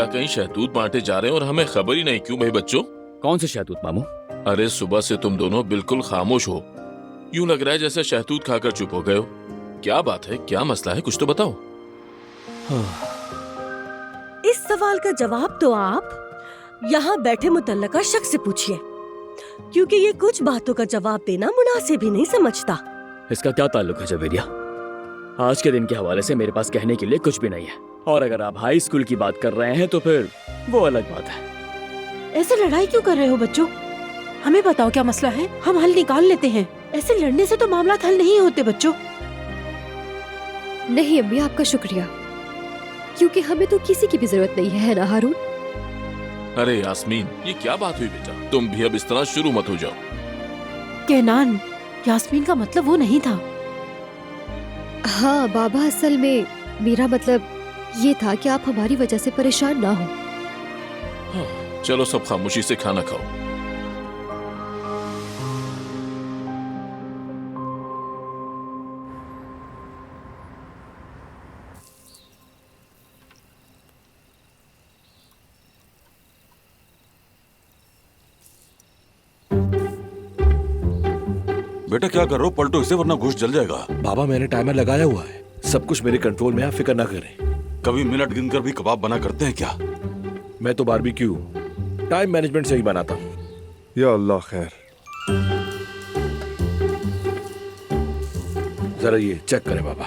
क्या कहीं शहतूत बांटे जा रहे हैं और हमें खबर ही नहीं? क्यों भाई बच्चों? कौन से शहतूत मामू? अरे सुबह से तुम दोनों बिल्कुल खामोश हो। यूं लग रहा है जैसे शहतूत खाकर चुप हो गए हो। क्या बात है, क्या मसला है, कुछ तो बताओ। इस सवाल का जवाब तो आप यहाँ बैठे मुतल्लका शख्स से पूछिए, क्योंकि ये कुछ बातों का जवाब देना मुनासिब भी नहीं समझता। इसका क्या ताल्लुक है जवेरिया? आज के दिन के हवाले से मेरे पास कहने के लिए कुछ भी नहीं है, और अगर आप हाई स्कूल की बात कर रहे हैं तो फिर वो अलग बात है। ऐसे लड़ाई क्यों कर रहे हो बच्चों? हमें बताओ क्या मसला है, हम हल निकाल लेते हैं। ऐसे लड़ने से तो मामला हल नहीं होते बच्चों। नहीं अम्मी, आपका शुक्रिया, क्योंकि हमें तो किसी की भी जरूरत नहीं है ना हारून? अरे यास्मीन, ये क्या बात हुई बेटा? तुम भी अब इस तरह शुरू मत हो जाओ। कहनान, यास्मीन का मतलब वो नहीं था। हाँ बाबा, असल में मेरा मतलब ये था कि आप हमारी वजह से परेशान ना हो। हाँ, चलो सब खामोशी से खाना खाओ। बेटा क्या कर रहे हो? पलटो इसे वरना गोश्त जल जाएगा। बाबा मैंने टाइमर लगाया हुआ है, सब कुछ मेरे कंट्रोल में है, आप फिक्र ना करें। कभी मिनट गिनकर भी कबाब बना करते हैं क्या? मैं तो बारबेक्यू टाइम मैनेजमेंट से ही बनाता हूँ। या अल्लाह खैर। जरा ये चेक करें बाबा।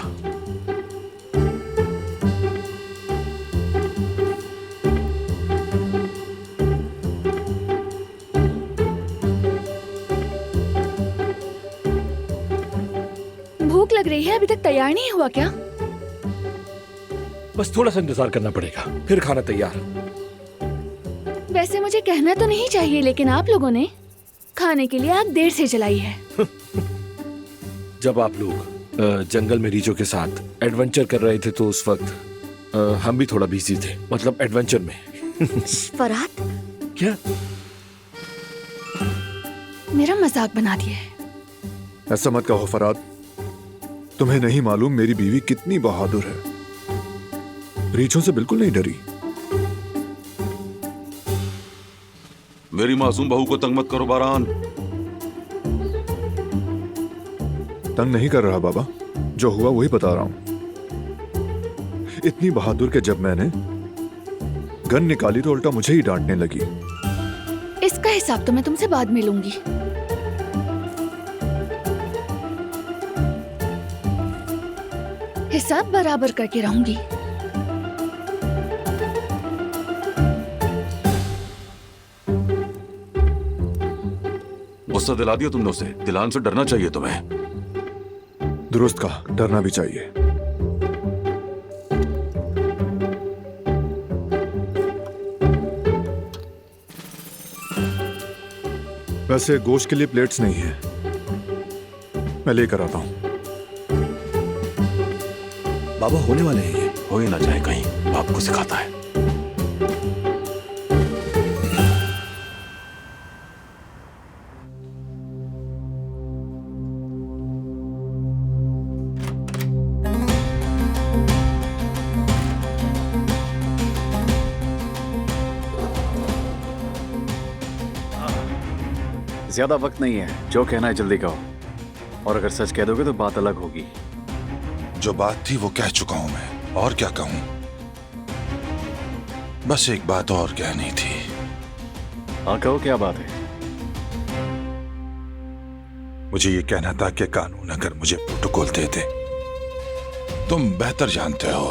भूख लग रही है, अभी तक तैयार नहीं हुआ क्या? बस थोड़ा सा इंतजार करना पड़ेगा, फिर खाना तैयार। वैसे मुझे कहना तो नहीं चाहिए, लेकिन आप लोगों ने खाने के लिए आग देर से जलाई है। जब आप लोग जंगल में रीचो के साथ एडवेंचर कर रहे थे तो उस वक्त हम भी थोड़ा बिजी थे, मतलब एडवेंचर में। फरहाद, क्या? मेरा मजाक बना दिया है। ऐसा मत कहो फराद, तुम्हें नहीं मालूम मेरी बीवी कितनी बहादुर है। रीछों से बिल्कुल नहीं डरी। मेरी मासूम बहू को तंग मत करो बारान। तंग नहीं कर रहा बाबा, जो हुआ वही बता रहा हूं। इतनी बहादुर के जब मैंने गन निकाली तो उल्टा मुझे ही डांटने लगी। इसका हिसाब तो मैं तुमसे बाद में लूंगी। हिसाब बराबर करके रहूंगी। गुस्सा दिला दिया तुमने उसे। दिलान से डरना चाहिए तुम्हें। दुरुस्त कहा, डरना भी चाहिए। वैसे गोश्त के लिए प्लेट्स नहीं है, मैं लेकर आता हूं। बाबा होने वाले हैं ये। हो ही ना जाए कहीं, बाप को सिखाता है। ज्यादा वक्त नहीं है, जो कहना है जल्दी कहो, और अगर सच कह दोगे तो बात अलग होगी। जो बात थी वो कह चुका हूं मैं, और क्या कहूं। बस एक बात और कहनी थी। हाँ कहो, क्या बात है? मुझे ये कहना था कि कानून अगर मुझे प्रोटोकॉल दे दे, तुम बेहतर जानते हो,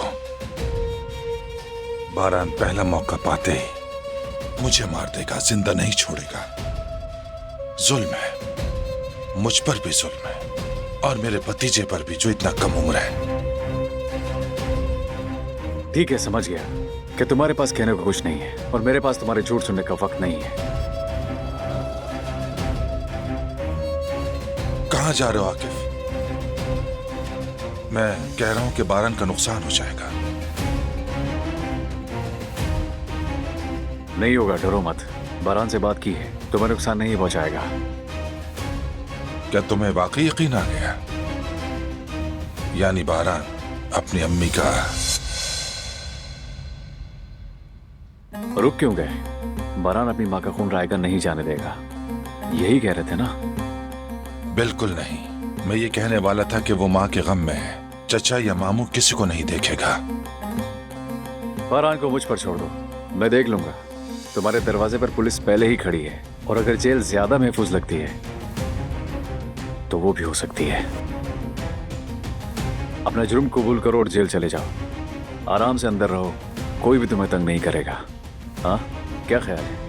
बारान पहला मौका पाते ही मुझे मार देगा, जिंदा नहीं छोड़ेगा। जुल्म है, मुझ पर भी जुल्म है, और मेरे भतीजे पर भी जो इतना कम उम्र है। ठीक है, समझ गया कि तुम्हारे पास कहने को कुछ नहीं है, और मेरे पास तुम्हारे झूठ सुनने का वक्त नहीं है। कहां जा रहे हो आकिफ? मैं कह रहा हूं कि बारान का नुकसान हो जाएगा। नहीं होगा, डरो मत। बारान से बात की है, तुम्हें नुकसान नहीं पहुंचाएगा। क्या तुम्हें वाकई यकीन आ गया? यानी बारान अपनी अम्मी का रुक क्यों गए? बारान अपनी माँ का खून रायगन नहीं जाने देगा, यही कह रहे थे ना? बिल्कुल नहीं, मैं ये कहने वाला था कि वो माँ के गम में है। चचा या मामू किसी को नहीं देखेगा। बारान को मुझ पर छोड़ दो, मैं देख लूंगा। तुम्हारे दरवाजे पर पुलिस पहले ही खड़ी है, और अगर जेल ज्यादा महफूज लगती है तो वो भी हो सकती है। अपना जुर्म कबूल करो और जेल चले जाओ। आराम से अंदर रहो, कोई भी तुम्हें तंग नहीं करेगा। हाँ, क्या ख्याल है?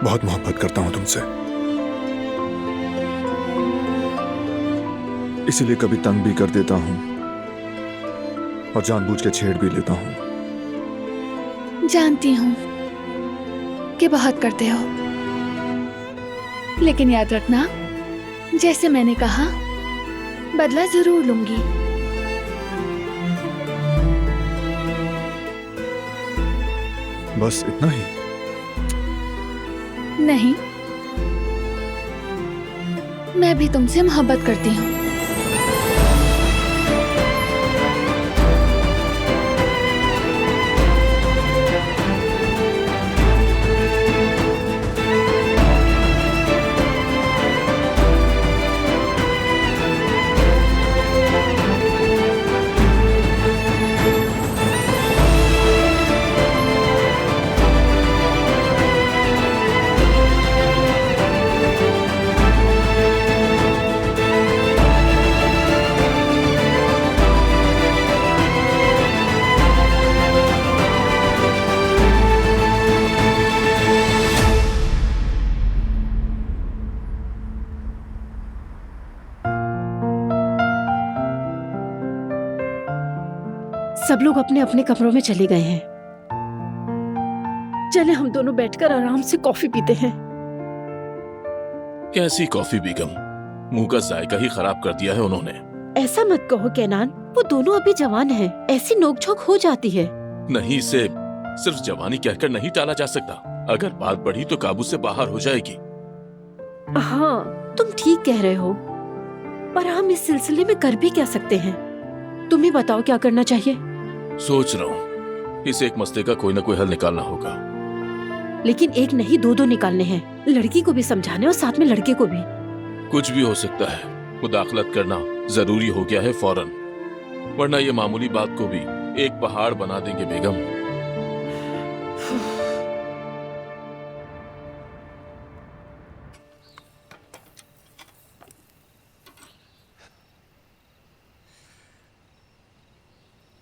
बहुत मोहब्बत करता हूं तुमसे, इसीलिए कभी तंग भी कर देता हूं और जानबूझ के छेड़ भी लेता हूं। जानती हूँ कि बहुत करते हो, लेकिन याद रखना, जैसे मैंने कहा, बदला जरूर लूंगी। बस इतना ही? नहीं, मैं भी तुमसे मोहब्बत करती हूँ। सब लोग अपने अपने कमरों में चले गए हैं। चले हम दोनों बैठकर आराम से कॉफी पीते हैं। कैसी कॉफी बेगम, मुंह का जायका ही खराब कर दिया है उन्होंने। ऐसा मत कहो कैनान, वो दोनों अभी जवान हैं, ऐसी नोकझोंक हो जाती है। नहीं, इसे सिर्फ जवानी कहकर नहीं टाला जा सकता। अगर बात बढ़ी तो काबू से बाहर हो जाएगी। हाँ, तुम ठीक कह रहे हो, पर हम इस सिलसिले में कर भी क्या सकते हैं? तुम ही बताओ क्या करना चाहिए। सोच रहा हूँ, इस एक मसले का कोई ना कोई हल निकालना होगा। लेकिन एक नहीं, दो निकालने हैं। लड़की को भी समझाने और साथ में लड़के को भी। कुछ भी हो सकता है, मुदाखलत करना जरूरी हो गया है फौरन, वरना ये मामूली बात को भी एक पहाड़ बना देंगे बेगम।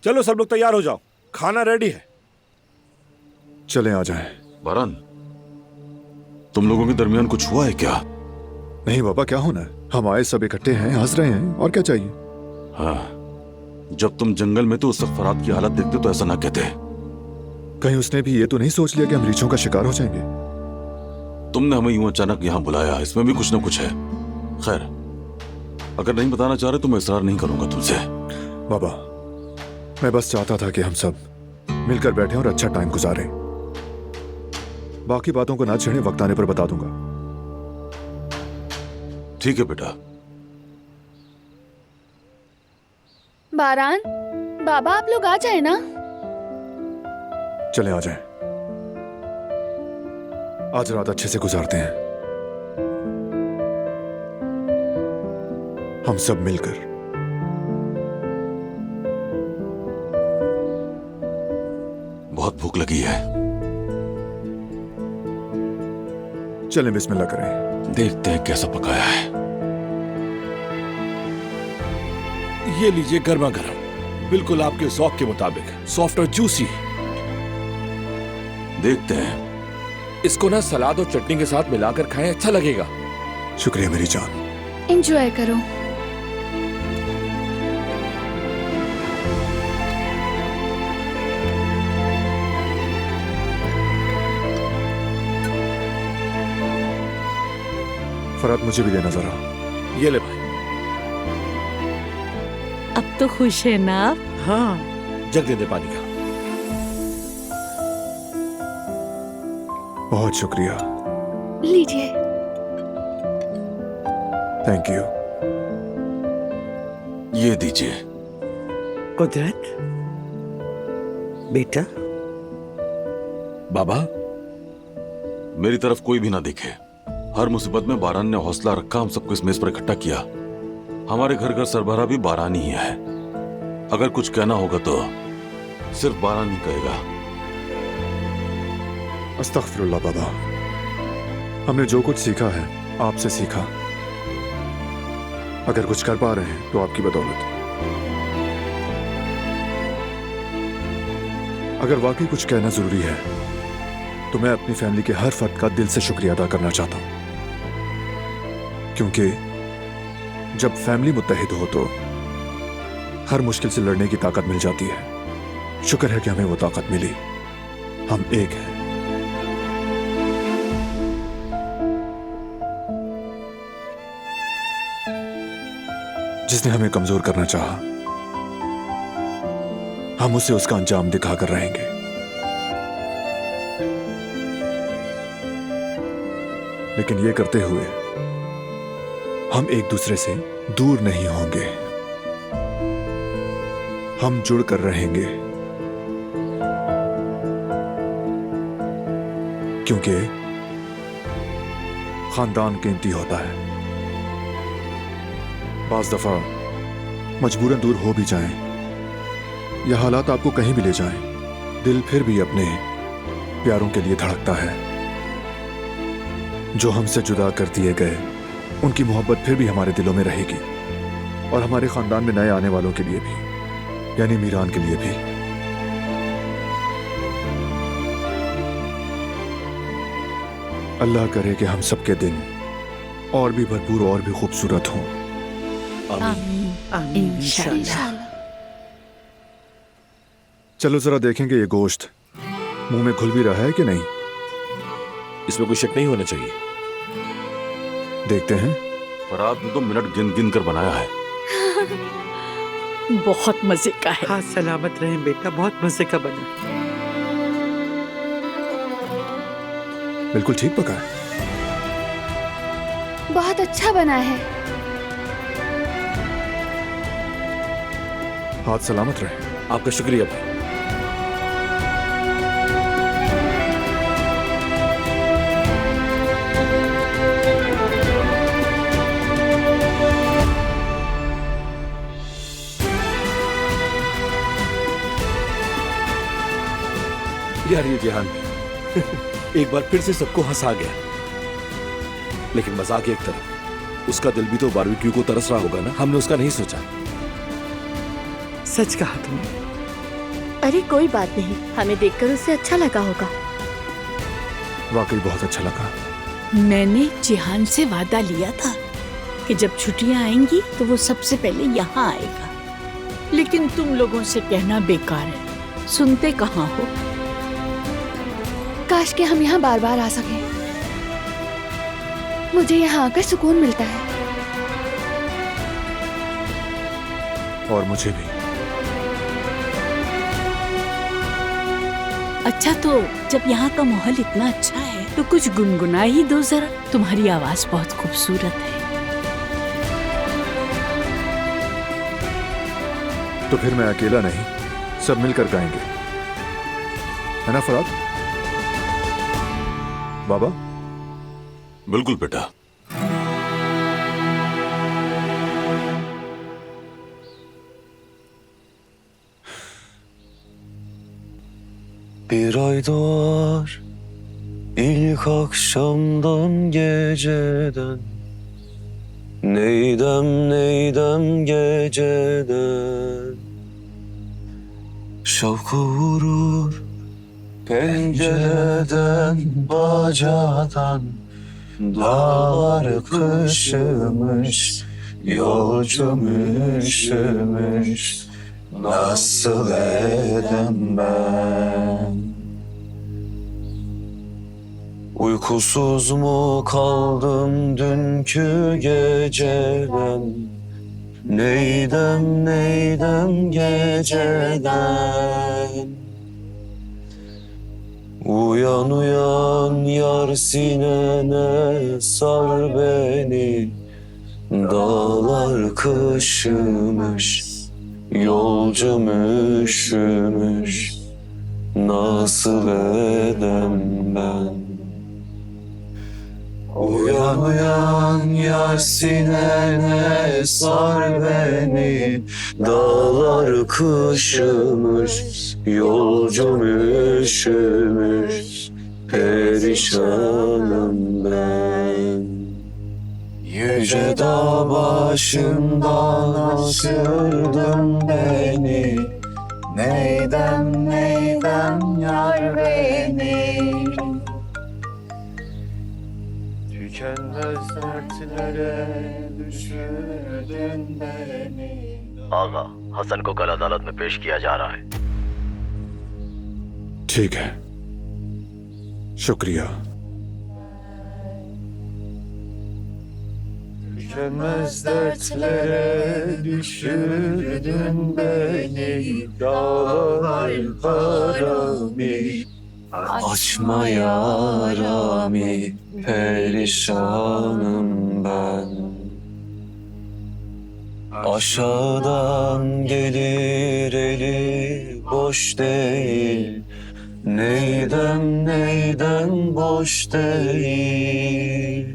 चलो सब लोग तैयार हो जाओ, खाना रेडी है। चले आ जाएं। बारान, तुम लोगों के दरमियान कुछ हुआ है क्या? नहीं बाबा, क्या होना है? हम आए, सब इकट्ठे हैं, हंस रहे हैं, और क्या चाहिए? हाँ, जब तुम जंगल में तो उस वक्त फरात की हालत देखते तो ऐसा ना कहते। कहीं उसने भी ये तो नहीं सोच लिया कि हम रीछों का शिकार हो जाएंगे? तुमने हमें यूं अचानक यहाँ बुलाया, इसमें भी कुछ ना कुछ है। खैर, अगर नहीं बताना चाह रहे तो मैं इसरार नहीं करूंगा तुमसे। बाबा, मैं बस चाहता था कि हम सब मिलकर बैठे और अच्छा टाइम गुजारें। बाकी बातों को ना छेड़े, वक्त आने पर बता दूंगा। ठीक है बेटा। बारान, बाबा आप लोग आ जाए ना। चले आ जाएं। आज रात अच्छे से गुजारते हैं, हम सब मिलकर। बहुत भूख लगी है। चलें बिस्मिल्लाह करें। देखते हैं कैसा पकाया है। ये लीजिए गर्मा गर्म, बिल्कुल आपके ज़ौक के मुताबिक, सॉफ्ट और जूसी। देखते हैं। इसको ना सलाद और चटनी के साथ मिलाकर खाएं, अच्छा लगेगा। शुक्रिया मेरी जान। एंजॉय करो। फराद मुझे भी देना जरा। ये ले भाई। अब तो खुश है ना आप? हाँ, जग दे दे पानी का। बहुत शुक्रिया। लीजिए। Thank you. ये दीजिए। कुदरत बेटा। बाबा, मेरी तरफ कोई भी ना देखे। हर मुसीबत में बारान ने हौसला रखा, हम सबको इस मेज पर इकट्ठा किया। हमारे घर का सरबराह भी बारान ही है। अगर कुछ कहना होगा तो सिर्फ बारान ही कहेगा। अस्तगफिरुल्लाह बाबा, हमने जो कुछ सीखा है आपसे सीखा। अगर कुछ कर पा रहे हैं तो आपकी बदौलत। अगर वाकई कुछ कहना जरूरी है तो मैं अपनी फैमिली के हर फर्द का दिल से शुक्रिया अदा करना चाहता हूं, क्योंकि जब फैमिली मुत्तहिद हो तो हर मुश्किल से लड़ने की ताकत मिल जाती है। शुक्र है कि हमें वो ताकत मिली। हम एक हैं। जिसने हमें कमजोर करना चाहा, हम उसे उसका अंजाम दिखाकर रहेंगे। लेकिन ये करते हुए हम एक दूसरे से दूर नहीं होंगे। हम जुड़ कर रहेंगे, क्योंकि खानदान कीमती होता है। बाज़ दफा मजबूरन दूर हो भी जाएं या हालात आपको कहीं भी ले जाएं, दिल फिर भी अपने प्यारों के लिए धड़कता है। जो हमसे जुदा कर दिए गए, उनकी मोहब्बत फिर भी हमारे दिलों में रहेगी, और हमारे खानदान में नए आने वालों के लिए भी, यानी मीरान के लिए भी। अल्लाह करे कि हम सबके दिन और भी भरपूर और भी खूबसूरत हों। आमीन इंशाअल्लाह। चलो जरा देखेंगे ये गोश्त मुंह में घुल भी रहा है कि नहीं। इसमें कोई शक नहीं होना चाहिए। देखते हैं। फराद ने तो मिनट गिन गिन कर बनाया है। बहुत मजे का है। हाँ, सलामत रहे बेटा, बहुत मजे का बना। बिल्कुल ठीक पका है। बहुत अच्छा बना है। हाथ सलामत रहे। आपका शुक्रिया भाई। यार ये जिहान एक बार फिर से सबको हंसा गया। लेकिन मजाक एक तरफ, उसका दिल भी तो बारबेक्यू को तरस रहा होगा ना। हमने उसका नहीं सोचा। सच कहा तुमने। अरे कोई बात नहीं, हमें देखकर उसे अच्छा लगा होगा। वाकई बहुत अच्छा लगा। मैंने जिहान से वादा लिया था कि जब छुट्टियां आएंगी तो वो सबसे पहले यहाँ आएगा, लेकिन तुम लोगों से कहना बेकार है, सुनते कहाँ हो। काश कि हम यहाँ बार बार आ सकें। मुझे यहाँ आकर सुकून मिलता है। और मुझे भी। अच्छा, तो जब यहाँ का माहौल इतना अच्छा है तो कुछ गुनगुना ही दो जरा। तुम्हारी आवाज बहुत खूबसूरत है। तो फिर मैं अकेला नहीं, सब मिलकर गाएंगे, है ना फराद? बाबा? बिल्कुल बेटा। Bir ay doğar ilk akşamdan geceden, neydem geceden. Şavku vurur pencereden bacadan, dağlar kışımış, yolcum üşümüş, nasıl edem ben? Uykusuz mu kaldım dünkü geceden, neydem geceden. Uyan uyan yar sinene sar beni, dağlar kışımış, yolcum üşümüş, nasıl edem ben? Uyan uyan yar sinene sar beni, dağlar kışımış, yolcum üşümüş, perişanım ben. Yüce dağ başından asırdın beni, neydem yar beni. Tükenmez dertlere düşürdün beni. आगा हसन को कल अदालत में पेश किया जा रहा है। ठीक है, शुक्रिया। Tükenmez dertlere düşürdün beni, dağlar harami, açma yarami, perişanım ben. Aşağıdan gelir eli boş değil, neydem boş değil.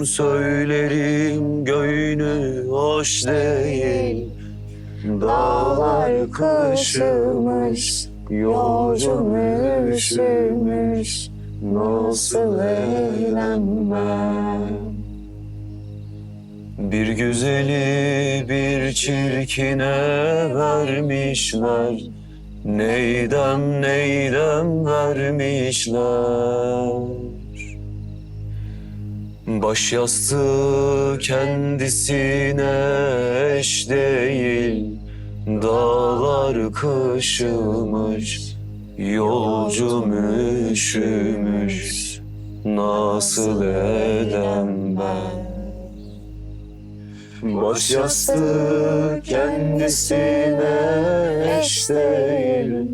Söylerim göğünü hoş değil, dağlar kışımış, yolcum üşümüş, nasıl eylem ben? Bir güzeli bir çirkine vermişler, neydem vermişler. Baş yastığı kendisine eş değil, dağlar kışımış, yolcum üşümüş, nasıl edem ben? Baş yastığı kendisine eş değil,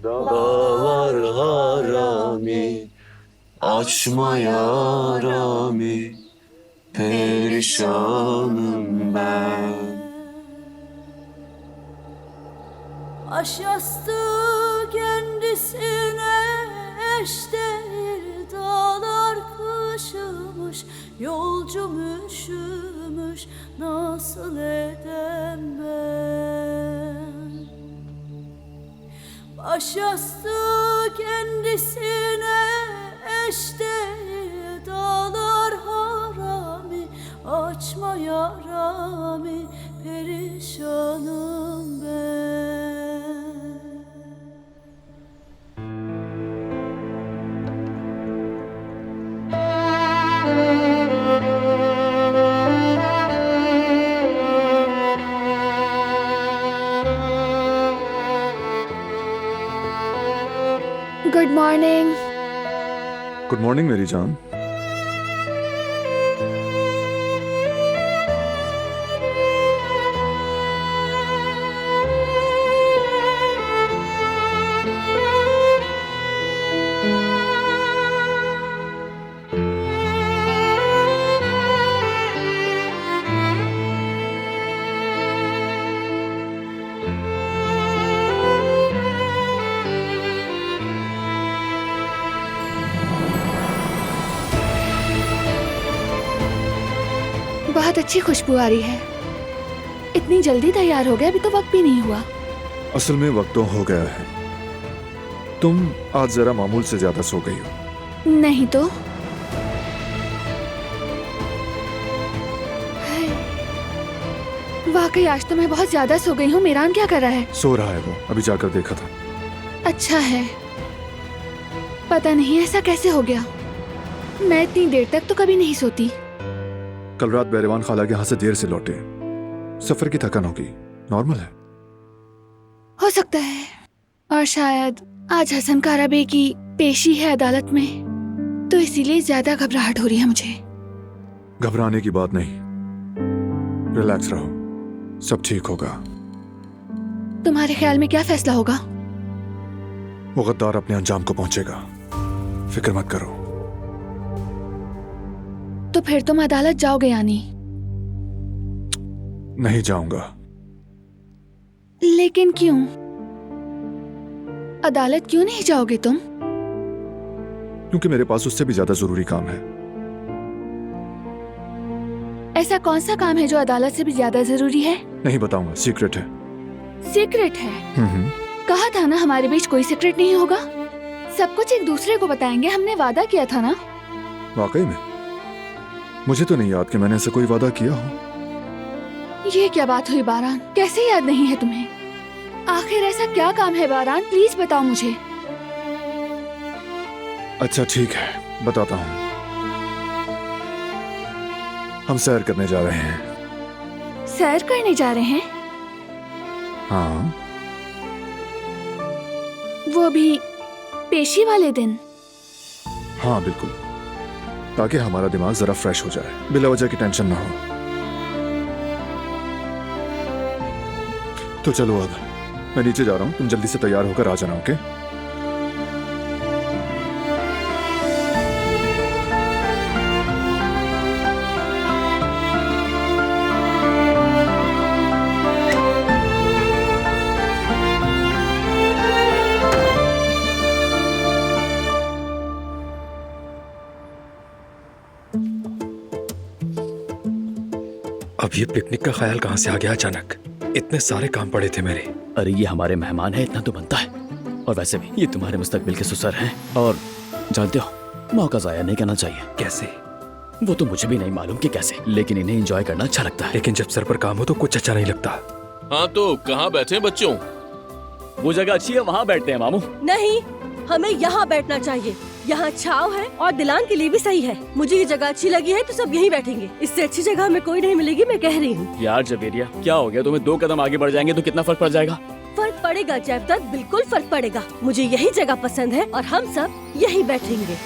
dağlar harami, açma yarami, perişanım ben. Baş yastığı kendisine eş değil, dağlar kışımış, yolcum üşümüş, nasıl edem ben? Baş yastığı kendisine eş değil, dağlar harami, açma yarami, perişanım ben. Good morning. Good morning मेरी जान। बहुत अच्छी खुशबू आ रही है। इतनी जल्दी तैयार हो गए, अभी तो वक्त भी नहीं हुआ। असल में वक्त तो हो गया है, तुम आज जरा मामूल से ज्यादा सो गई हो। नहीं तो वाकई आज तो मैं बहुत ज्यादा सो गई हूँ। मेरान क्या कर रहा है? सो रहा है वो, अभी जाकर देखा था। अच्छा है। पता नहीं ऐसा कैसे हो गया। मैं इतनी देर तक तो कभी नहीं सोती। कल रात बैरवान खाला के यहाँ से देर से लौटे, सफर की थकान होगी, नॉर्मल है। हो सकता है। और शायद आज हसन कारा बे की पेशी है अदालत में, तो इसीलिए ज्यादा घबराहट हो रही है मुझे। घबराने की बात नहीं, रिलैक्स रहो, सब ठीक होगा। तुम्हारे ख्याल में क्या फैसला होगा? वो गद्दार अपने अंजाम को पहुंचेगा, फिक्र मत करो। तो फिर तुम अदालत जाओगे यानी? नहीं जाऊंगा। लेकिन क्यों? अदालत क्यों नहीं जाओगे तुम? क्योंकि मेरे पास उससे भी ज्यादा जरूरी काम है। ऐसा कौन सा काम है जो अदालत से भी ज्यादा जरूरी है? नहीं बताऊंगा, सीक्रेट है। सीक्रेट है? कहा था ना हमारे बीच कोई सीक्रेट नहीं होगा। सब कुछ एक दूसरे को बताएंगे, हमने वादा किया था ना। वाकई में? मुझे तो नहीं याद कि मैंने ऐसा कोई वादा किया हो। ये क्या बात हुई बारान, कैसे याद नहीं है तुम्हें? आखिर ऐसा क्या काम है बारान, प्लीज बताओ मुझे। अच्छा ठीक है, बताता हूँ। हम सैर करने जा रहे हैं। सैर करने जा रहे हैं? हाँ। वो भी पेशी वाले दिन? हाँ बिल्कुल, ताकि हमारा दिमाग जरा फ्रेश हो जाए, बिला वजह की टेंशन ना हो। तो चलो अब मैं नीचे जा रहा हूँ, तुम जल्दी से तैयार होकर आ जाना, ओके? अब ये पिकनिक का ख्याल कहाँ से आ गया अचानक? इतने सारे काम पड़े थे मेरे। अरे ये हमारे मेहमान हैं, इतना तो बनता है। और वैसे भी ये तुम्हारे मुस्तकबिल के ससुर हैं, और जानते हो मौका जाया नहीं करना चाहिए। कैसे? वो तो मुझे भी नहीं मालूम कि कैसे, लेकिन इन्हें एंजॉय करना अच्छा लगता है। लेकिन जब सर पर काम हो तो कुछ अच्छा नहीं लगता। हाँ तो कहाँ बैठे हैं बच्चों? वो जगह अच्छी है, वहाँ बैठते हैं मामू। नहीं, हमें यहाँ बैठना चाहिए। यहाँ छाव है और दिलान के लिए भी सही है। मुझे ये जगह अच्छी लगी है तो सब यहीं बैठेंगे। इससे अच्छी जगह हमें कोई नहीं मिलेगी, मैं कह रही हूँ। यार जवेरिया क्या हो गया तुम्हें? 2 कदम आगे बढ़ जाएंगे तो कितना फर्क पड़ जाएगा? फर्क पड़ेगा जैवदत्त, बिल्कुल फर्क पड़ेगा। मुझे यही जगह पसंद है और हम सब यहीं बैठेंगे।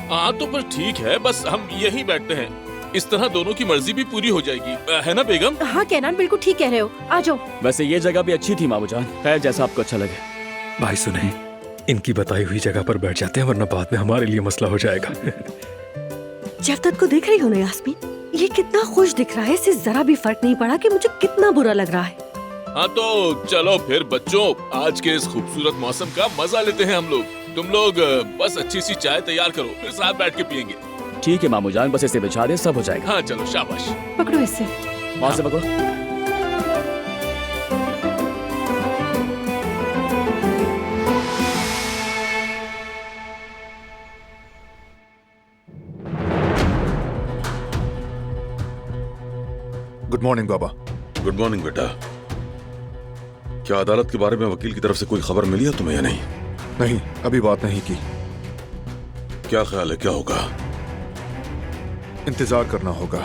हाँ तो पर ठीक है, बस हम यहीं बैठते हैं। इस तरह दोनों की मर्जी भी पूरी हो जाएगी, है ना बेगम? हाँ कैनान, बिल्कुल ठीक कह रहे हो, आ जाओ। वैसे ये जगह भी अच्छी थी मामू जान, है जैसा आपको अच्छा लगे। भाई सुने, इनकी बताई हुई जगह पर बैठ जाते हैं, वरना बाद में हमारे लिए मसला हो जाएगा। जैवदत्त को देख रही हो ना यास्मीन, ये कितना खुश दिख रहा है। इससे जरा भी फर्क नहीं पड़ा कि मुझे कितना बुरा लग रहा है। हाँ तो चलो फिर बच्चों, आज के इस खूबसूरत मौसम का मजा लेते हैं हम लोग। तुम लोग बस अच्छी सी चाय तैयार करो, फिर साथ बैठ के पियेंगे। ठीक है मामू जान, बस इसे बिछा दे, सब हो जाएगा। हाँ चलो, शाबाश। पकड़ो इससे। वहाँ से पकड़ो। गुड मॉर्निंग बाबा। गुड मॉर्निंग बेटा। क्या अदालत के बारे में वकील की तरफ से कोई खबर मिली है तुम्हें या नहीं? नहीं, अभी बात नहीं की। क्या ख्याल है, क्या होगा? इंतजार करना होगा।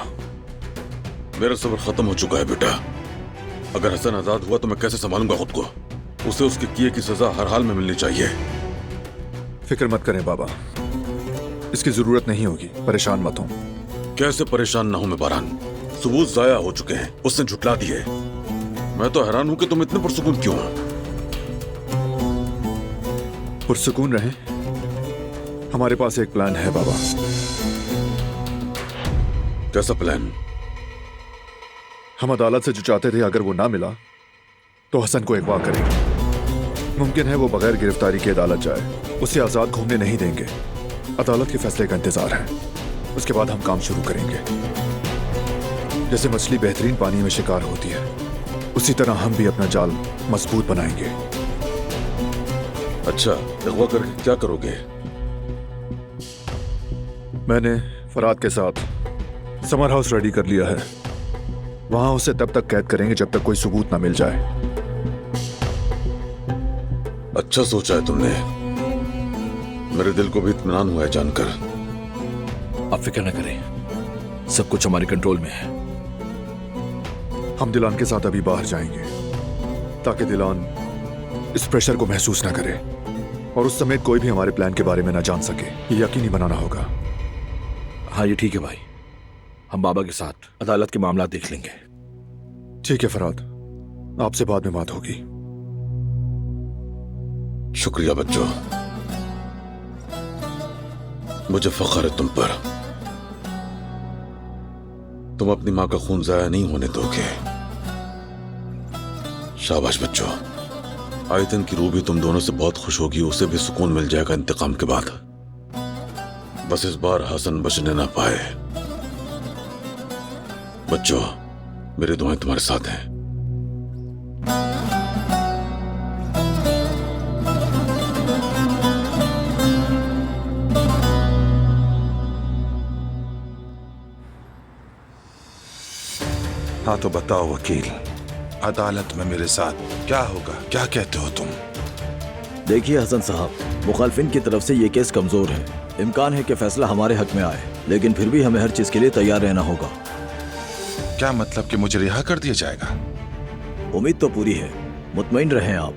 मेरा सब्र खत्म हो चुका है बेटा। अगर हसन आजाद हुआ तो मैं कैसे संभालूंगा खुद को? उसे उसके किए की सजा हर हाल में मिलनी चाहिए। फिक्र मत करें बाबा, इसकी जरूरत नहीं होगी, परेशान मत हो। कैसे परेशान ना हूं मैं बारान? सबूत जाया हो चुके हैं, उसने झुटला दिए। मैं तो हैरान हूं कि तुम इतने पुरसुकून क्यों हो? पुरसुकून रहे, हमारे पास एक प्लान है बाबा। कैसा प्लान? हम अदालत से जो चाहते थे, अगर वो ना मिला तो हसन को अगवा करेंगे। मुमकिन है वो बगैर गिरफ्तारी के अदालत जाए, उसे आजाद घूमने नहीं देंगे। अदालत के फैसले का इंतजार है, उसके बाद हम काम शुरू करेंगे। जैसे मछली बेहतरीन पानी में शिकार होती है, उसी तरह हम भी अपना जाल मजबूत बनाएंगे। अच्छा, अगवा करके क्या करोगे? मैंने फराद के साथ समर हाउस रेडी कर लिया है। वहां उसे तब तक कैद करेंगे जब तक कोई सबूत ना मिल जाए। अच्छा सोचा है तुमने। मेरे दिल को भी इत्मीनान हुआ है जानकर। आप फिक्र न करें, सब कुछ हमारे कंट्रोल में है। हम दिलान के साथ अभी बाहर जाएंगे ताकि दिलान इस प्रेशर को महसूस ना करे और उस समेत कोई भी हमारे प्लान के बारे में ना जान सके। ये यकीनी बनाना होगा। हाँ, ये ठीक है भाई। हम बाबा के साथ अदालत के मामला देख लेंगे। ठीक है फराद, आपसे बाद में बात होगी। शुक्रिया बच्चों, मुझे फख्र है तुम पर। तुम अपनी मां का खून जाया नहीं होने दोगे। शाबाश बच्चों। आयतन की रूह भी तुम दोनों से बहुत खुश होगी। उसे भी सुकून मिल जाएगा इंतकाम के बाद। बस इस बार हसन बचने ना पाए। बच्चों, मेरी दुआएं तुम्हारे साथ हैं। हाँ तो बताओ वकील, अदालत में मेरे साथ क्या होगा? क्या कहते हो तुम? देखिए हसन साहब, मुखालफिन की तरफ से ये केस कमजोर है। इम्कान है कि फैसला हमारे हक में आए, लेकिन फिर भी हमें हर चीज के लिए तैयार रहना होगा। क्या मतलब कि मुझे रिहा कर दिया जाएगा? उम्मीद तो पूरी है, मुतमईन रहें आप।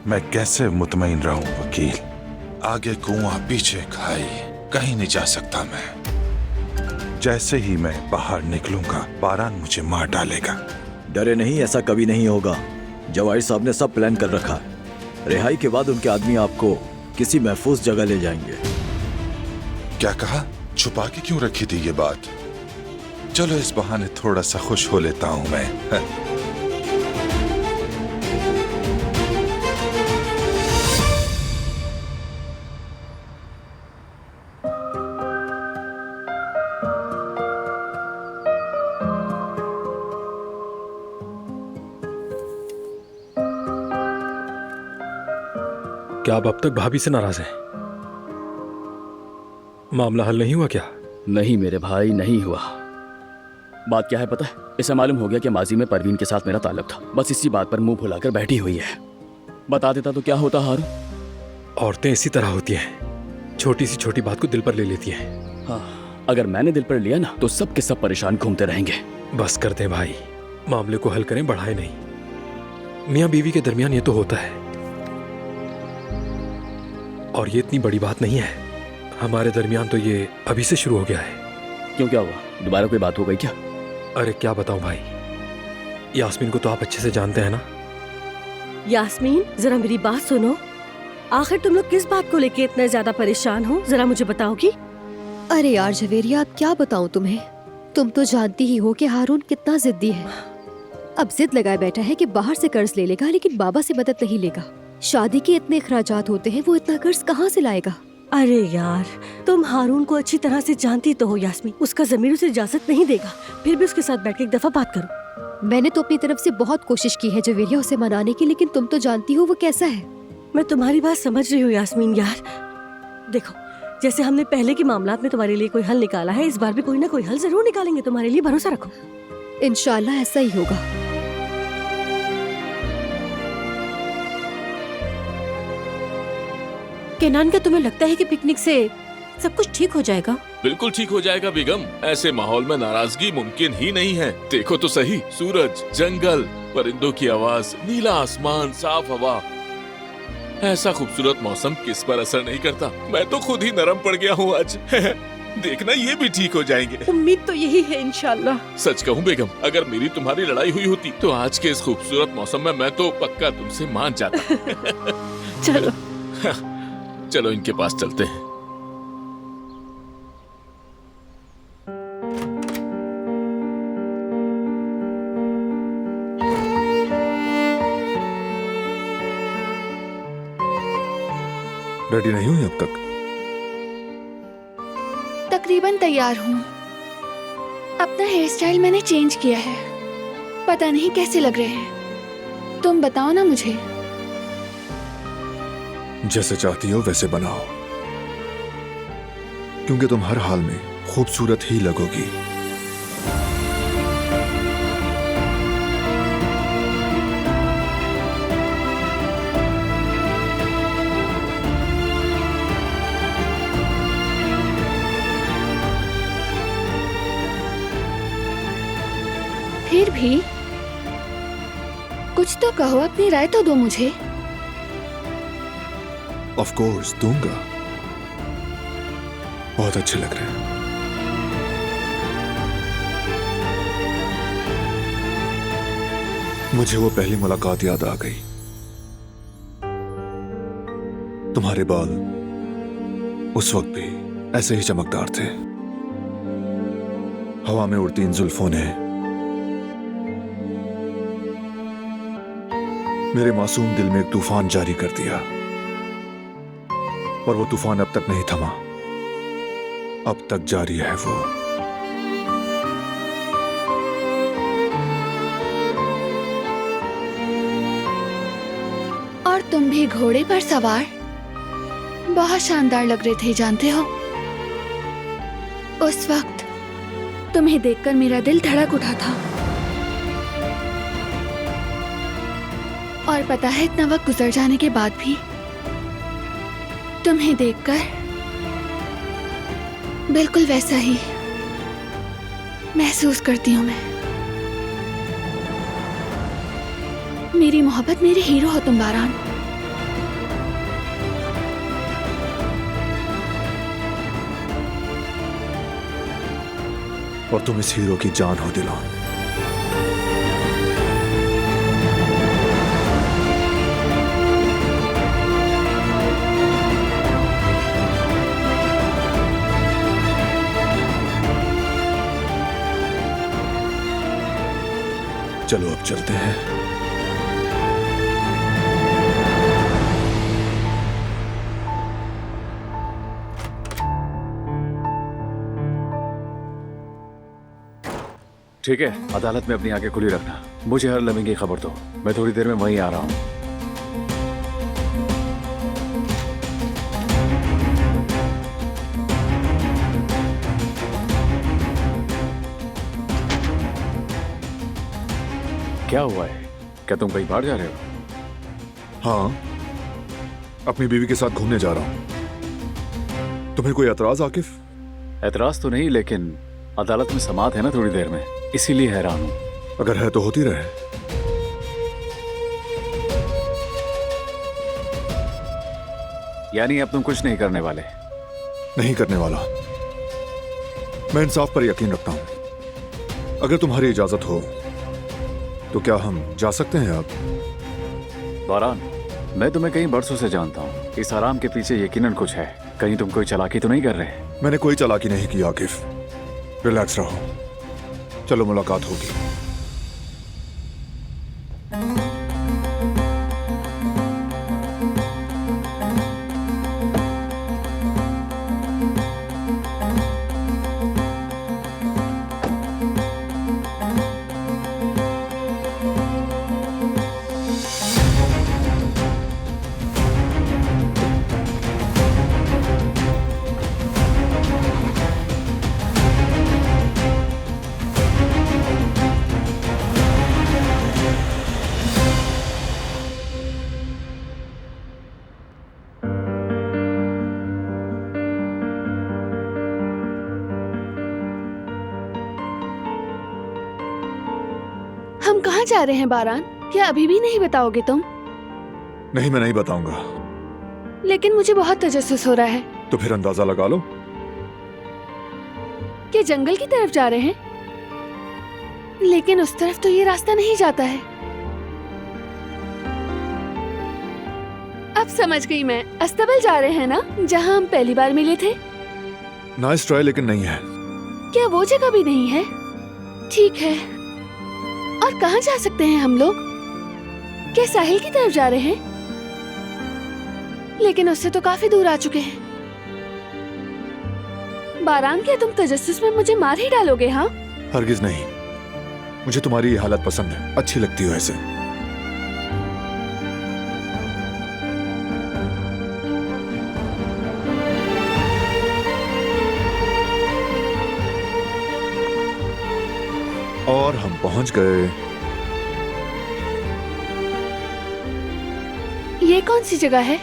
मैं कैसे मुतमईन रहूं वकील? आगे कुआं पीछे खाई, कहीं नहीं जा सकता मैं। जैसे ही मैं बाहर निकलूंगा, बारान मुझे मार डालेगा। डरे नहीं, ऐसा कभी नहीं होगा। जवाहिर साहब ने सब प्लान कर रखा है। रिहाई के बाद उनके आदमी आपको किसी महफूज जगह ले जाएंगे। क्या कहा? छुपा के क्यों रखी थी ये बात? चलो इस बहाने थोड़ा सा खुश हो लेता हूं मैं। क्या आप अब तक भाभी से नाराज हैं? मामला हल नहीं हुआ क्या? नहीं मेरे भाई, नहीं हुआ। बात क्या है पता है? इसे मालूम हो गया कि माजी में परवीन के साथ मेरा ताल्लुक था। बस इसी बात पर मुंह फुलाकर बैठी हुई है। बता देता तो क्या होता हारून? औरतें इसी तरह होती हैं, छोटी सी छोटी बात को दिल पर ले लेती हैं। हाँ, अगर मैंने दिल पर लिया ना तो सब के सब परेशान घूमते रहेंगे। बस कर दें भाई, मामले को हल करें, बढ़ाए नहीं। मियाँ बीवी के दरमियान ये तो होता है, और ये इतनी बड़ी बात नहीं है। हमारे दरमियान तो ये अभी से शुरू हो गया है। क्यों, क्या हुआ? दोबारा कोई बात हो गई क्या? अरे क्या बताऊं भाई, यास्मीन को तो आप अच्छे से जानते हैं ना। यास्मीन, जरा मेरी बात सुनो। आखिर तुम लोग किस बात को लेके इतने ज्यादा परेशान हो, जरा मुझे बताओगी? अरे यार जवेरिया, अब क्या बताऊं तुम्हें? तुम तो जानती ही हो कि हारून कितना जिद्दी है। अब जिद लगाए बैठा है कि बाहर से कर्ज ले लेगा, लेकिन बाबा से मदद नहीं लेगा। शादी के इतने अखराजात होते हैं, वो इतना कर्ज कहाँ से लाएगा? अरे यार, तुम हारून को अच्छी तरह से जानती तो हो यास्मीन। उसका ज़मीर उसे इजाजत नहीं देगा। फिर भी उसके साथ बैठ के एक दफा बात करो। मैंने तो अपनी तरफ से बहुत कोशिश की है जवेरिया उसे मनाने की, लेकिन तुम तो जानती हो वो कैसा है। मैं तुम्हारी बात समझ रही हूँ यास्मीन यार। देखो, जैसे हमने पहले के मामलात में तुम्हारे लिए कोई हल निकाला है, इस बार भी कोई ना कोई हल जरूर निकालेंगे तुम्हारे लिए, भरोसा रखो। इंशाल्लाह ऐसा ही होगा। केनान, क्या तुम्हें लगता है कि पिकनिक से सब कुछ ठीक हो जाएगा? बिल्कुल ठीक हो जाएगा बेगम। ऐसे माहौल में नाराजगी मुमकिन ही नहीं है। देखो तो सही, सूरज, जंगल, परिंदों की आवाज, नीला आसमान, साफ हवा। ऐसा खूबसूरत मौसम किस पर असर नहीं करता। मैं तो खुद ही नरम पड़ गया हूँ आज। देखना, ये भी ठीक हो जाएंगे। उम्मीद तो यही है इंशाल्लाह। सच कहूँ बेगम, अगर मेरी तुम्हारी लड़ाई हुई होती तो आज के इस खूबसूरत मौसम में मैं तो पक्का तुमसे मान जाता। चलो चलो इनके पास चलते हैं। रेडी नहीं हुई अब तक? तकरीबन तैयार हूँ। अपना हेयर स्टाइल मैंने चेंज किया है, पता नहीं कैसे लग रहे हैं। तुम बताओ ना मुझे। जैसे चाहती हो वैसे बनाओ, क्योंकि तुम हर हाल में खूबसूरत ही लगोगी। फिर भी कुछ तो कहो, अपनी राय तो दो मुझे। ऑफ कोर्स दूंगा, बहुत अच्छे लग रहे हैं। मुझे वो पहली मुलाकात याद आ गई। तुम्हारे बाल उस वक्त भी ऐसे ही चमकदार थे। हवा में उड़ती इन जुल्फों ने मेरे मासूम दिल में एक तूफान जारी कर दिया, और वो तूफान अब तक नहीं थमा। अब तक जारी है वो। और तुम भी घोड़े पर सवार बहुत शानदार लग रहे थे, जानते हो। उस वक्त तुम्हें देखकर मेरा दिल धड़क उठा था। और पता है, इतना वक्त गुजर जाने के बाद भी तुम्हें देखकर बिल्कुल वैसा ही महसूस करती हूँ मैं। मेरी मोहब्बत, मेरे हीरो हो तुम बारान। और तुम इस हीरो की जान हो दिलान। चलो अब चलते हैं। ठीक है, अदालत में अपनी आंखें खुली रखना। मुझे हर लम्हे की खबर दो, मैं थोड़ी देर में वहीं आ रहा हूँ। क्या हुआ है? क्या तुम कहीं बाहर जा रहे हो? हाँ, अपनी बीवी के साथ घूमने जा रहा हूं। तुम्हें कोई एतराज आकिफ? एतराज तो नहीं, लेकिन अदालत में समाअत है ना थोड़ी देर में, इसीलिए हैरान हूं। अगर है तो होती रहे। यानी अब तुम कुछ नहीं करने वाले? नहीं करने वाला। मैं इंसाफ पर यकीन रखता हूं। अगर तुम्हारी इजाजत हो तो क्या हम जा सकते हैं अब? बारान, मैं तुम्हें कई बरसों से जानता हूँ। इस आराम के पीछे यकीनन कुछ है। कहीं तुम कोई चालाकी तो नहीं कर रहे? मैंने कोई चालाकी नहीं की आकिफ। रिलैक्स रहो, चलो मुलाकात होगी। हम कहाँ जा रहे हैं बारान? क्या अभी भी नहीं बताओगे तुम? नहीं, मैं नहीं बताऊंगा। लेकिन मुझे बहुत तजस्सुस हो रहा है। तो फिर अंदाजा लगा लो। क्या जंगल की तरफ जा रहे हैं? लेकिन उस तरफ तो ये रास्ता नहीं जाता है। अब समझ गई मैं, अस्तबल जा रहे हैं ना, जहाँ हम पहली बार मिले थे। नाइस ट्राई, लेकिन नहीं है। क्या वो जगह भी नहीं है? ठीक है, और कहाँ जा सकते हैं हम लोग? क्या साहिल की तरफ जा रहे हैं? लेकिन उससे तो काफी दूर आ चुके हैं। बारान, क्या तुम तजस्सुस में मुझे मार ही डालोगे? हाँ, हरगिज नहीं। मुझे तुम्हारी ये हालत पसंद है, अच्छी लगती हो ऐसे। और हम पहुंच गए। ये कौन सी जगह है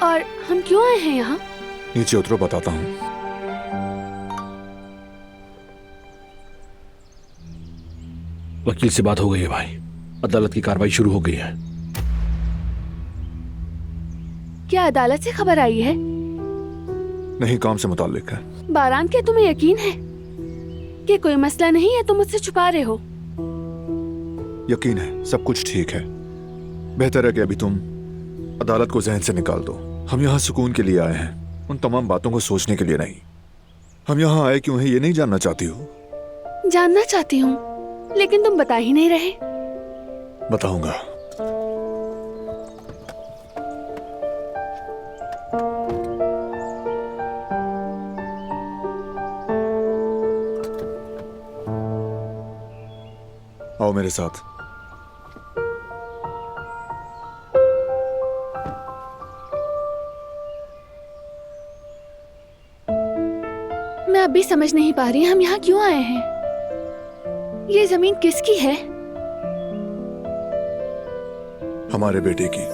और हम क्यों आए हैं यहाँ? नीचे उतरो, बताता हूं। वकील से बात हो गई है भाई, अदालत की कार्रवाई शुरू हो गई है। क्या अदालत से खबर आई है? नहीं, काम से मुताल्लिक है। बारान, क्या तुम्हें यकीन है कि कोई मसला नहीं है? तुम मुझसे छुपा रहे हो? यकीन है, सब कुछ ठीक है। बेहतर है कि अभी तुम अदालत को जहन से निकाल दो। हम यहाँ सुकून के लिए आए हैं, उन तमाम बातों को सोचने के लिए नहीं। हम यहाँ आए क्यों हैं ये नहीं जानना चाहती हो? जानना चाहती हूँ, लेकिन तुम बता ही नहीं रहे। बताऊंगा। आओ मेरे साथ। मैं अब भी समझ नहीं पा रही हम यहाँ क्यों आए हैं। ये जमीन किसकी है? हमारे बेटे की।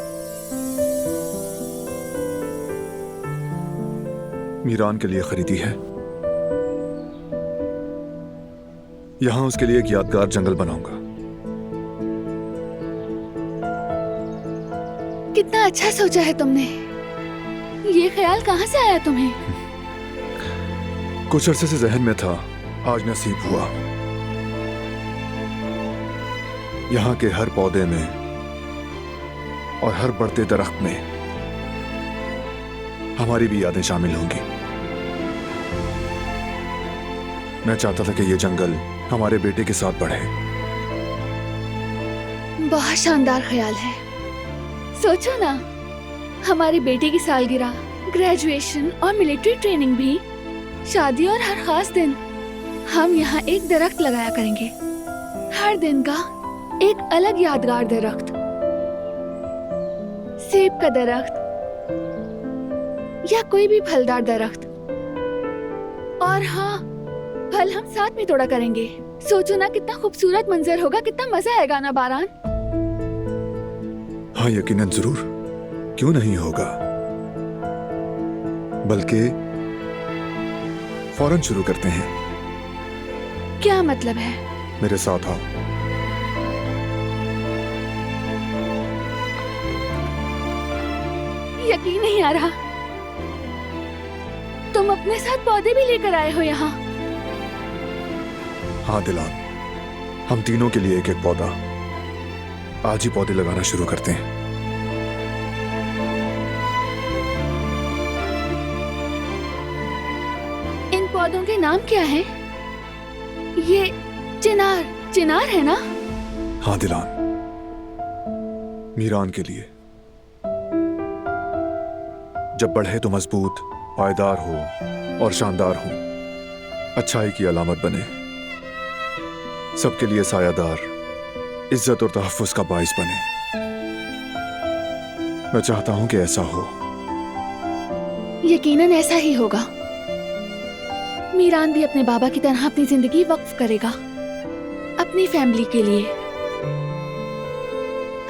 मीरान के लिए खरीदी है। यहां उसके लिए एक यादगार जंगल बनाऊंगा। कितना अच्छा सोचा है तुमने। ये ख्याल कहाँ से आया तुम्हें? कुछ अरसे से जहन में था, आज नसीब हुआ। यहाँ के हर पौधे में और हर बढ़ते दरख्त में हमारी भी यादें शामिल होंगी। मैं चाहता था कि ये जंगल हमारे बेटे के साथ बढ़े। बहुत शानदार ख्याल है। सोचो ना, हमारे बेटे की सालगिरह, ग्रेजुएशन और मिलिट्री ट्रेनिंग भी, शादी और हर खास दिन हम यहाँ एक दरख्त लगाया करेंगे। हर दिन का एक अलग यादगार दरख्त। सेब का दरख्त या कोई भी फलदार दरख्त। और हाँ, फल हम साथ में तोड़ा करेंगे। सोचो ना कितना खूबसूरत मंजर होगा, कितना मजा आएगा ना बारान। हाँ यकीनन, जरूर, क्यों नहीं होगा। बल्कि फौरन शुरू करते हैं। क्या मतलब है? मेरे साथ आओ। यकीन नहीं आ रहा, तुम अपने साथ पौधे भी लेकर आए हो यहाँ। हाँ दिलान, हम तीनों के लिए एक एक पौधा। आज ही पौधे लगाना शुरू करते हैं। इन पौधों के नाम क्या हैं? ये चिनार है ना? हाँ दिलान, मीरान के लिए। जब बढ़े तो मजबूत, पायदार हो और शानदार हो, अच्छाई की अलामत बने, सबके लिए सायादार, इज्जत और तहफ्फुज़ का बाइस बने। मैं चाहता हूं कि ऐसा हो। यकीनन ऐसा ही होगा। मीरान भी अपने बाबा की तरह अपनी जिंदगी वक्फ करेगा, अपनी फैमिली के लिए।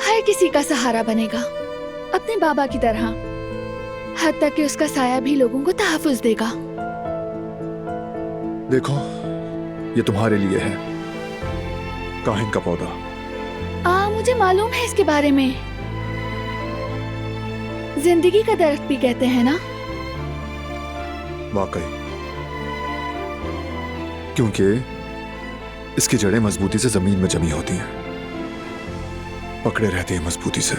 हर किसी का सहारा बनेगा, अपने बाबा की तरह, हद तक कि उसका साया भी लोगों को तहफ्फुज़ देगा। देखो, ये तुम्हारे लिए है, काहिन का पौधा। मुझे मालूम है इसके बारे में। जिंदगी का दरख्त भी कहते हैं ना? वाकई, क्योंकि इसकी जड़ें मजबूती से जमीन में जमी होती हैं, पकड़े रहते हैं मजबूती से।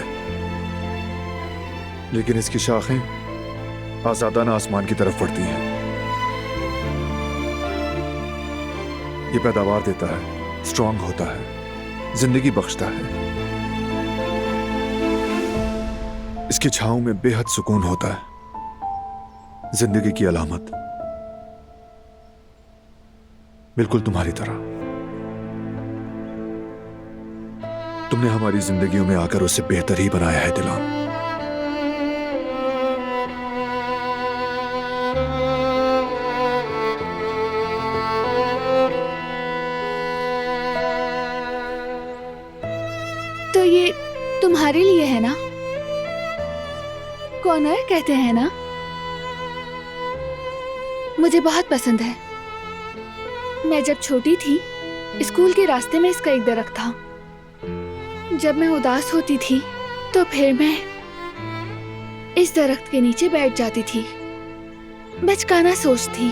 लेकिन इसकी शाखें आजादाना आसमान की तरफ बढ़ती हैं। ये पैदावार देता है, स्ट्रांग होता है, जिंदगी बख्शता है। इसकी छांव में बेहद सुकून होता है, जिंदगी की अलामत। बिल्कुल तुम्हारी तरह। तुमने हमारी जिंदगियों में आकर उसे बेहतर ही बनाया है दिलान। तो ये तुम्हारे लिए है ना? कॉर्नर कहते हैं ना? मुझे बहुत पसंद है। मैं जब छोटी थी स्कूल के रास्ते में इसका एक दरख्त था। जब मैं उदास होती थी तो फिर मैं इस दरख्त के नीचे बैठ जाती थी। बचकाना सोच थी,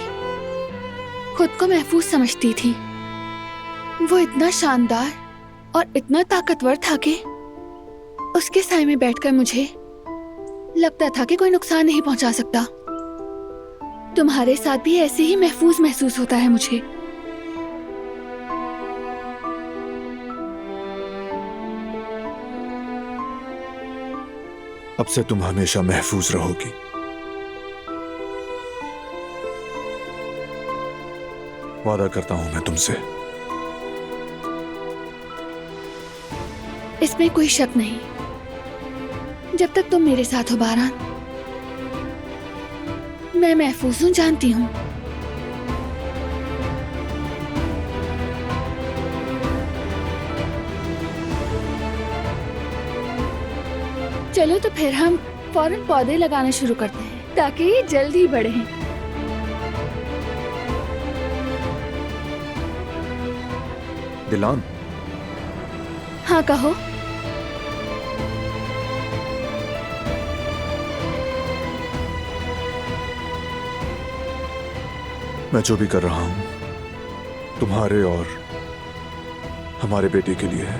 खुद को महफूज समझती थी। वो इतना शानदार और इतना ताकतवर था कि उसके साए में बैठकर मुझे लगता था कि कोई नुकसान नहीं पहुंचा सकता। तुम्हारे साथ भी ऐसे ही महफूज महसूस होता है मुझे। अब से तुम हमेशा महफूज रहोगी। वादा करता हूं मैं तुमसे। इसमें कोई शक नहीं। जब तक तुम मेरे साथ हो बारान, मैं महफूज हूं, जानती हूं। चलो तो फिर हम फौरन पौधे लगाना शुरू करते हैं ताकि ये जल्द ही बढ़े। दिलान। हाँ कहो। मैं जो भी कर रहा हूं तुम्हारे और हमारे बेटे के लिए है,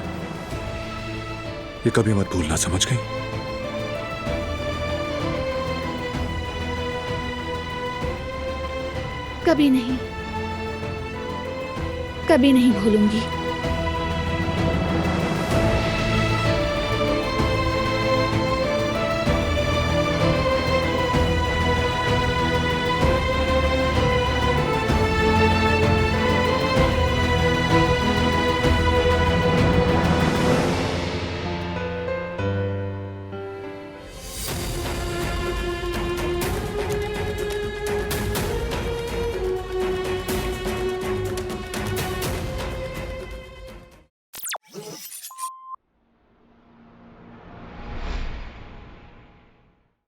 ये कभी मत भूलना, समझ गई? कभी नहीं, कभी नहीं भूलूंगी।